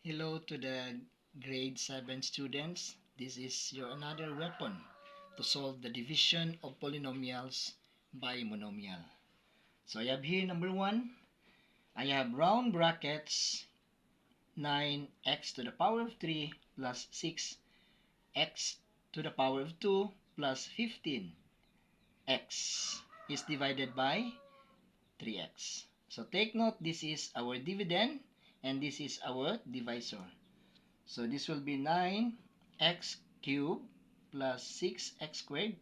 Hello to the grade 7 students. This is your another weapon to solve the division of polynomials by monomial. So I have here number 1. I have round brackets 9x to the power of 3 plus 6x to the power of 2 plus 15x is divided by 3x. So take note, this is our dividend and this is our divisor. So this will be 9x cubed plus 6x squared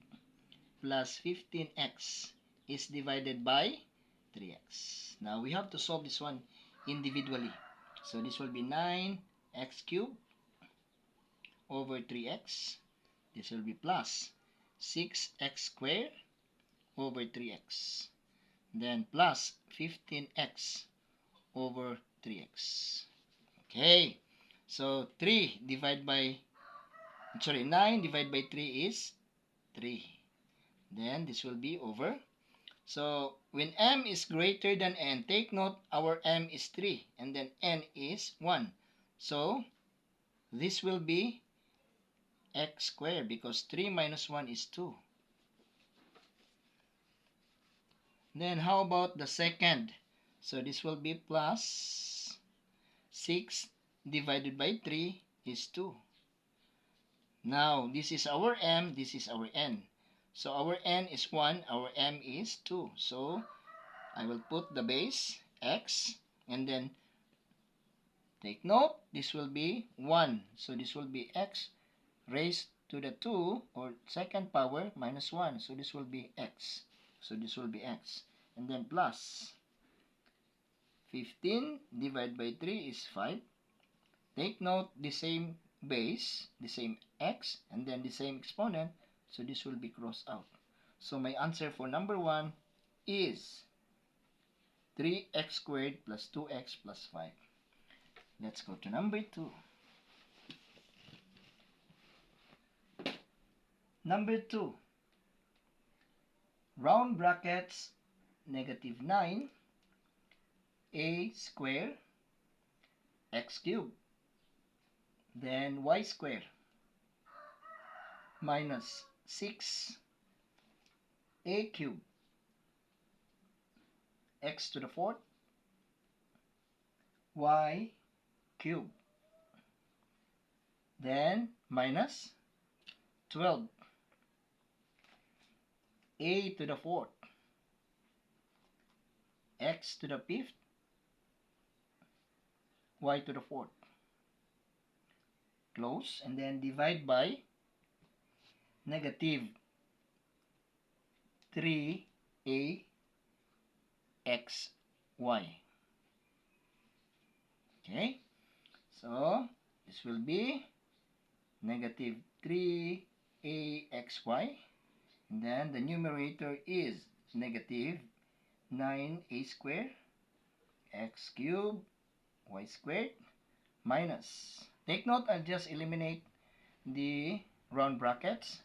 plus 15x is divided by 3x. Now we have to solve this one individually. So this will be 9x cubed over 3x. This will be plus 6x squared over 3x. Then plus 15x over 3x. Okay. So 9 divided by 3 is 3. Then this will be over. So when m is greater than n, take note our m is 3 and then n is 1. So this will be x squared because 3 minus 1 is 2. Then how about the second? So this will be plus 6 divided by 3 is 2. Now, this is our m, this is our n. So, our n is 1, our m is 2. So, I will put the base, x, and then take note, this will be 1. So, this will be x raised to the 2, or second power, minus 1. So, this will be x. So, this will be x. And then plus 15 divided by 3 is 5. Take note, the same base, the same x, and then the same exponent, so this will be crossed out. So my answer for number 1 is 3x squared plus 2x plus 5. Let's go to number 2. Number 2, round brackets negative 9 a squared x cubed, then y squared minus 6 a cubed x to the 4th y cubed, then minus 12 a to the 4th x to the 5th y to the 4th. Close, and then divide by negative 3a x y. Okay, so this will be negative 3a x y, and then the numerator is negative 9a squared x cubed y squared minus, take note, I'll just eliminate the round brackets.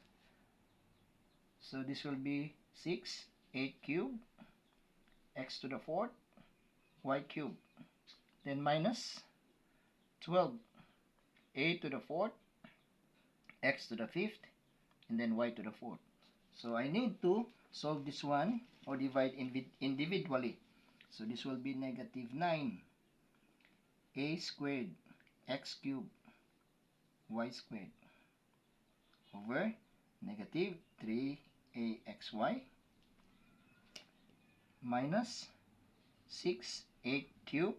So this will be 6 8 cubed x to the 4th y cubed, then minus 12 a to the 4th x to the 5th, and then y to the 4th. So I need to solve this one or divide individually. So this will be negative 9 a squared x cubed y squared over negative 3axy minus 6 8 cubed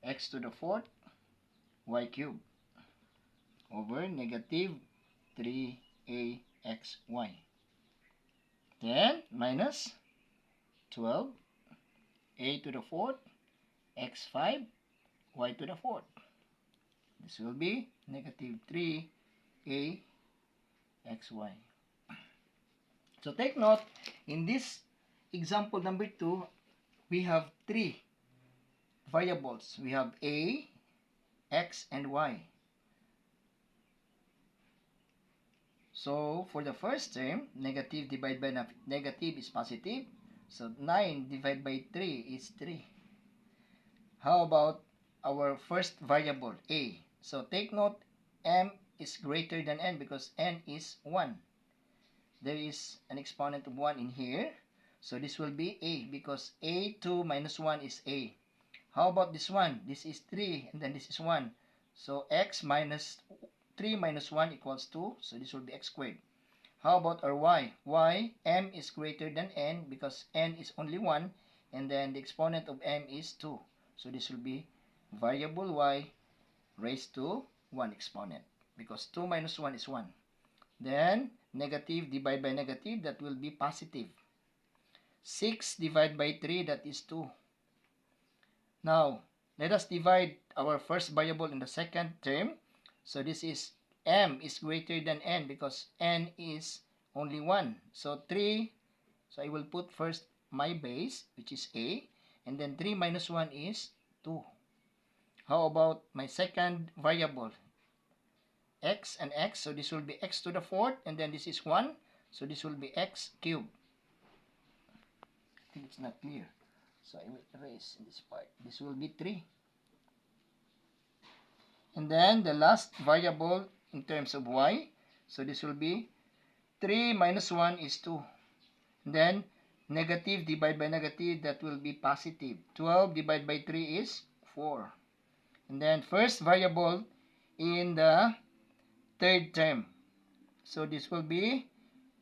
x to the 4th y cubed over negative 3axy, then minus 12 a to the 4th x5 y to the 4th. This will be negative 3a xy. So take note, in this example number 2, we have 3 variables. We have a, x, and y. So for the first term, negative divided by negative is positive. So 9 divided by 3 is 3. How about our first variable, a. So take note, m is greater than n because n is 1. There is an exponent of 1 in here. So this will be a because a2 minus 1 is a. How about this one? This is 3 and then this is 1. So x minus 3 minus 1 equals 2. So this will be x squared. How about our y? Y, m is greater than n because n is only 1 and then the exponent of m is 2. So this will be variable y raised to 1 exponent because 2 minus 1 is 1. Then negative divided by negative, that will be positive. 6 divided by 3, that is 2. Now, let us divide our first variable in the second term. So this is m is greater than n because n is only 1. So 3, so I will put first my base, which is a, and then 3 minus 1 is 2. How about my second variable? X and x, so this will be x to the fourth, and then this is 1, so this will be x cubed. I think it's not clear, so I will erase this part. This will be 3. And then the last variable in terms of y, so this will be 3 minus 1 is 2. And then negative divided by negative, that will be positive. 12 divided by 3 is 4. And then first variable in the third term, so this will be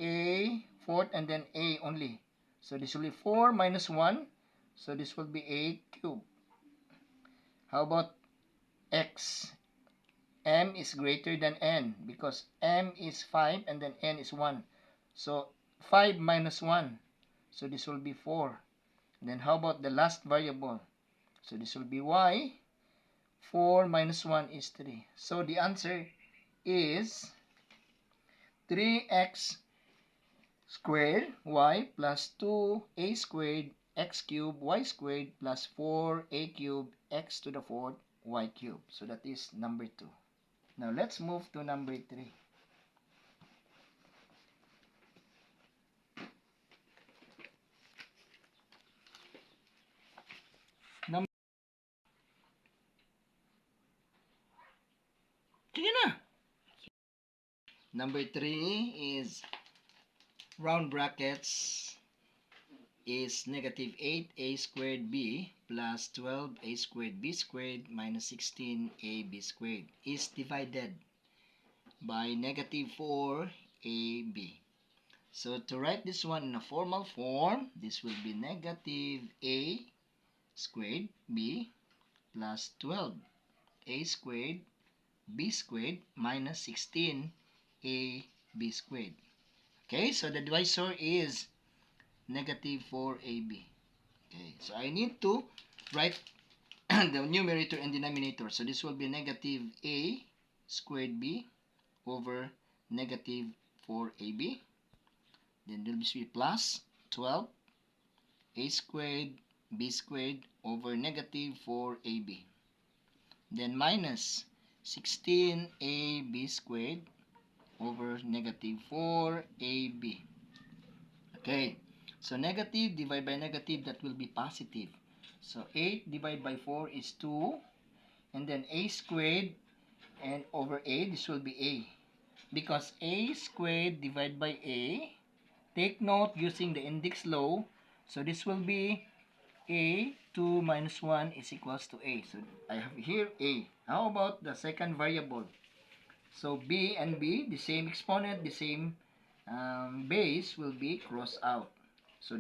a fourth and then a only. So this will be 4 minus 1, so this will be a cubed. How about x? M is greater than n because m is 5 and then n is 1. So 5 minus 1, so this will be 4. And then how about the last variable? So this will be y. 4 minus 1 is 3. So the answer is 3x squared y plus 2a squared x cubed y squared plus 4a cubed x to the fourth y cubed. So that is number 2. Now let's move to number 3. Number 3 is round brackets is negative 8a squared b plus 12a squared b squared minus 16ab squared is divided by negative 4ab. So to write this one in a formal form, this will be negative a squared b plus 12a squared b squared minus 16ab squared. Okay, so the divisor is negative 4ab. Okay, so I need to write the numerator and denominator. So this will be negative a squared b over negative 4ab. Then there will be plus 12 a squared b squared over negative 4ab. Then minus 16ab squared over negative 4ab. Okay, so negative divided by negative, that will be positive. So 8 divided by 4 is 2. And then a squared and over a, this will be a. Because a squared divided by a, take note using the index law. So this will be a 2 minus 1 is equals to a. So I have here a. How about the second variable? So b and b, the same exponent, the same base will be crossed out. So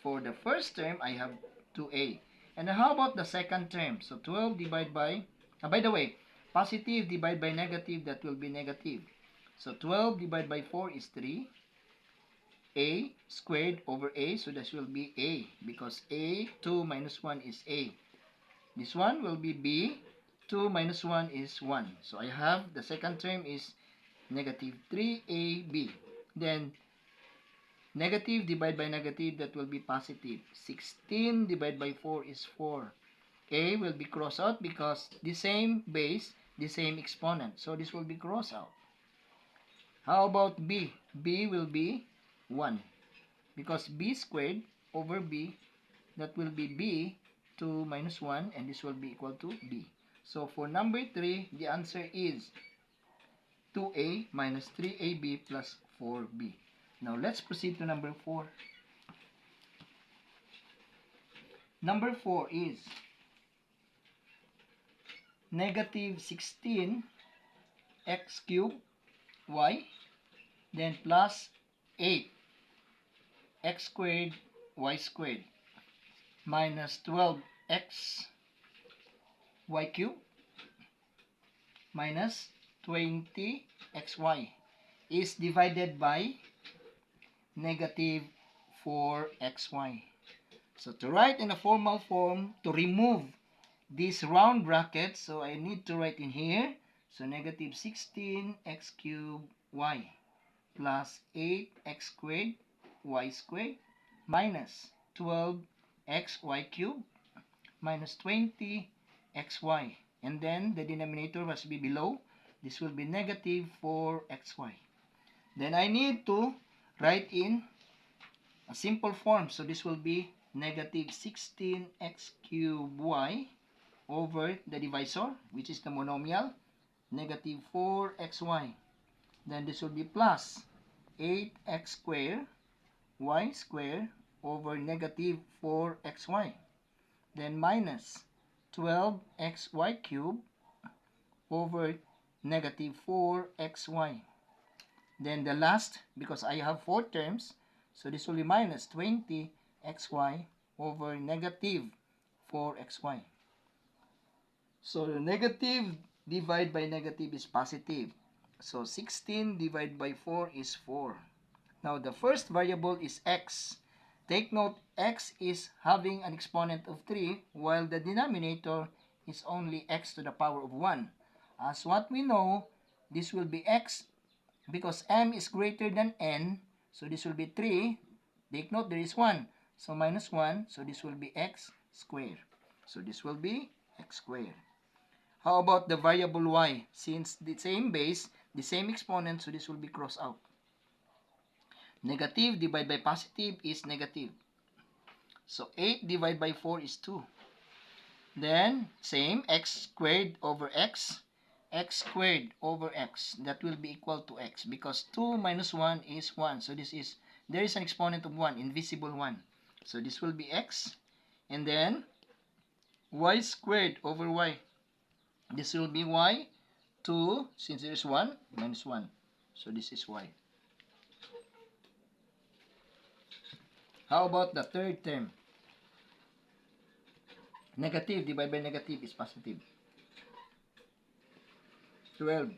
for the first term, I have 2a. And how about the second term? So 12 divided by, by the way, positive divided by negative, that will be negative. So 12 divided by 4 is 3. A squared over a, so this will be a. Because a, 2 minus 1 is a. This one will be b. 2 minus 1 is 1. So I have the second term is negative 3ab. Then negative divided by negative, that will be positive. 16 divided by 4 is 4. A will be crossed out because the same base, the same exponent. So this will be crossed out. How about b? B will be 1. Because b squared over b, that will be b 2 minus 1, and this will be equal to b. So for number 3, the answer is 2a minus 3ab plus 4b. Now let's proceed to number 4. Number 4 is negative 16 x cubed y, then plus 8 x squared y squared minus 12x y cubed minus 20xy is divided by negative 4xy. So to write in a formal form, to remove this round bracket, so I need to write in here, so negative 16x cubed y plus 8x squared y squared minus 12xy cubed minus 20xy. And then the denominator must be below. This will be negative 4xy. Then I need to write in a simple form. So this will be negative 16x cubed y over the divisor, which is the monomial, negative 4xy. Then this will be plus 8x squared y squared over negative 4xy. Then minus 12xy cubed over negative 4xy. Then the last, because I have 4 terms, so this will be minus 20xy over negative 4xy. So the negative divided by negative is positive. So 16 divided by 4 is 4. Now the first variable is x. Take note, x is having an exponent of 3, while the denominator is only x to the power of 1. As what we know, this will be x because m is greater than n, so this will be 3. Take note, there is 1, so minus 1, so this will be x squared. So this will be x squared. How about the variable y? Since the same base, the same exponent, so this will be crossed out. Negative divided by positive is negative. So 8 divided by 4 is 2. Then, same, x squared over x squared over x. That will be equal to x because 2 minus 1 is 1. So there is an exponent of 1, invisible 1. So this will be x. And then, y squared over y. This will be y. 2, since there is 1, minus 1. So this is y. How about the third term? Negative divided by negative is positive. 12.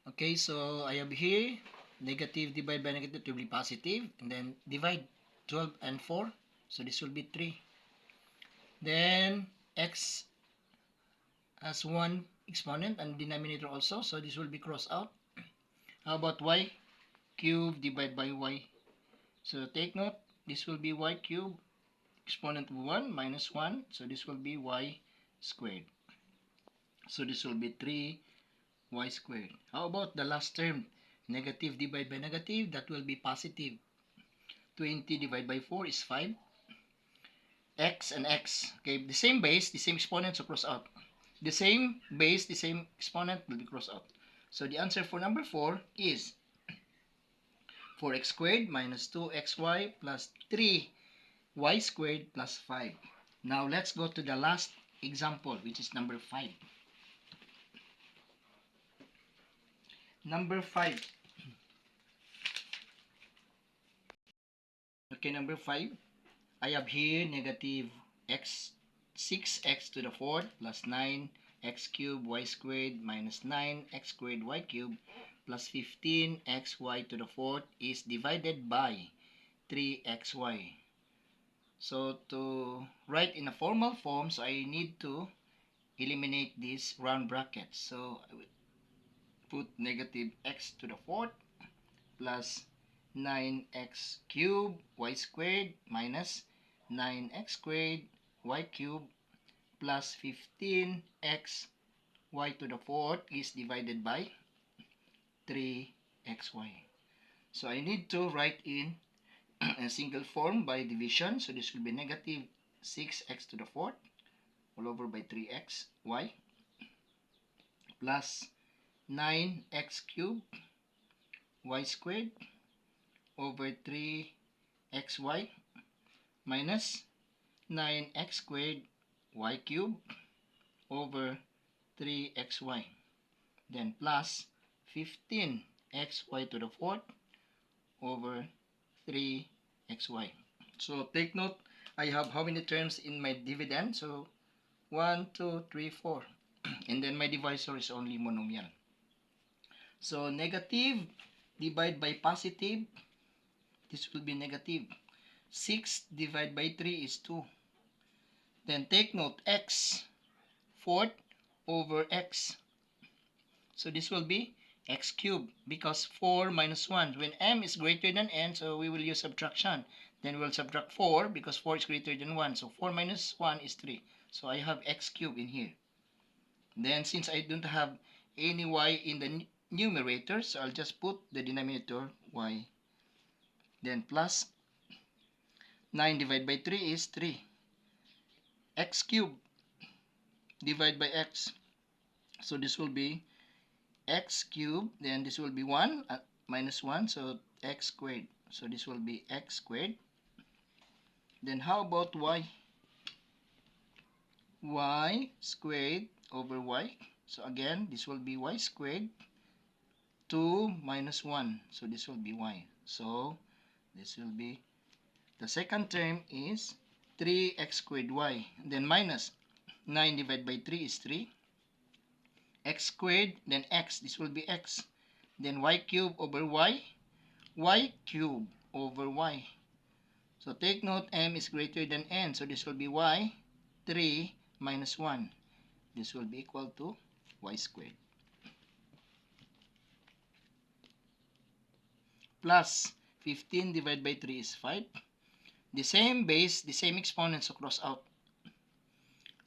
Okay, so I have here negative divided by negative to be positive, and then divide 12 and 4, so this will be 3. Then x has one exponent and denominator also, so this will be crossed out. How about y cubed divided by y? So take note, this will be y cubed, exponent of 1 minus 1, so this will be y squared. So this will be 3y squared. How about the last term? Negative divided by negative, that will be positive. 20 divided by 4 is 5. X and x. Okay, the same base, the same exponent, so cross out. The same base, the same exponent will be crossed out. So the answer for number 4 is 4x squared minus 2xy plus 3y squared plus 5. Now let's go to the last example, which is number 5. Number 5. Okay, number 5. I have here negative 6x to the 4th plus 9x cubed y squared minus 9x squared y cubed plus 15xy to the 4th is divided by 3xy. So to write in a formal form, so I need to eliminate these round brackets. So I will put negative x to the 4th plus 9x cubed y squared minus 9x squared y cubed plus 15x y to the 4th is divided by 3xy. So I need to write in a single form by division. So this will be negative 6x to the 4th all over by 3xy plus 9x cubed y squared over 3xy minus 9x squared y cubed over 3xy, then plus 15xy to the fourth over 3xy. So take note, I have how many terms in my dividend? So 1, 2, 3, 4. And then my divisor is only monomial. So negative divided by positive, this will be negative. 6 divided by 3 is 2. Then take note, x, fourth over x. So this will be x cubed because 4 minus 1. When m is greater than n, so we will use subtraction. Then we'll subtract 4 because 4 is greater than 1. So 4 minus 1 is 3. So I have x cubed in here. Then since I don't have any y in the numerator, so I'll just put the denominator y. Then plus 9 divided by 3 is 3. X cubed divided by x. So this will be x cubed. Then this will be 1 minus 1. So x squared. So this will be x squared. Then how about y? Y squared over y. So again, this will be y squared. 2 minus 1. So this will be y. So this will be, the second term is 3x squared y. Then minus 9 divided by 3 is 3. X squared, then x. This will be x. Then y cubed over y. Y cubed over y. So take note, m is greater than n. So this will be y. 3 minus 1. This will be equal to y squared. Plus 15 divided by 3 is 5. The same base, the same exponents, so cross out.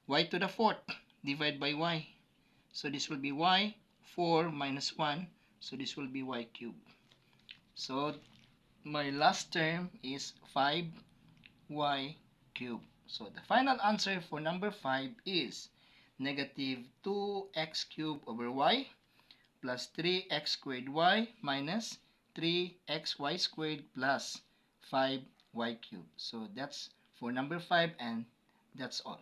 Y to the fourth divided by y. So this will be y. 4 minus 1. So this will be y cubed. So my last term is 5y cubed. So the final answer for number 5 is negative 2x cubed over y plus 3x squared y minus 3xy squared plus 5y cubed. So that's for number 5, and that's all.